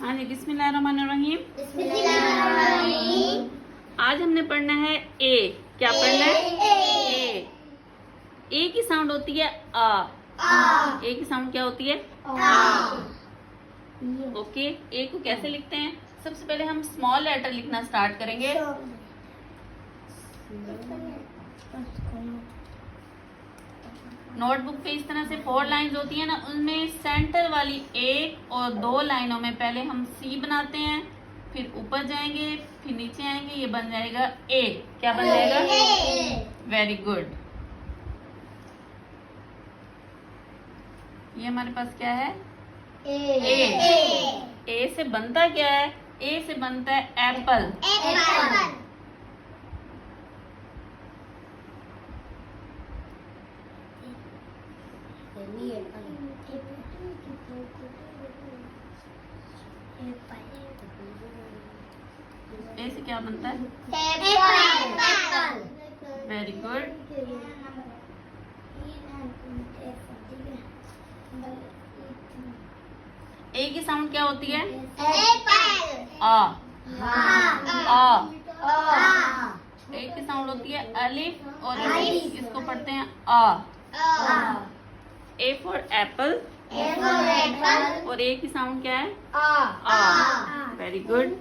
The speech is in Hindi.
हाँ जी, बिस्मिल्लाहिर्रहमानिर्रहीम। बिस्मिल्लाहिर्रहमानिर्रहीम। आज हमने पढ़ना है ए। क्या पढ़ना है? ए। ए की साउंड होती है आ। ए की साउंड क्या होती है? आ। ओके, ए को कैसे लिखते हैं? सबसे पहले हम स्मॉल लेटर लिखना स्टार्ट करेंगे। नोटबुक पे इस तरह से 4 लाइंस होती है ना, उनमें सेंटर वाली 1 और 2 लाइनों में पहले हम सी बनाते हैं, फिर ऊपर जाएंगे, फिर नीचे आएंगे, ये बन जाएगा ए। क्या बन जाएगा? Very good. ये हमारे पास क्या है? ए। ए से बनता क्या है? ए से बनता है एप्पल। ए से क्या बनता है? Very good. ए की साउंड क्या होती है? आ। आ। ए की साउंड होती है अलिफ, और इसको पढ़ते हैं आ। ए फॉर एप्पल, और ए की साउंड क्या है? आ। Very good.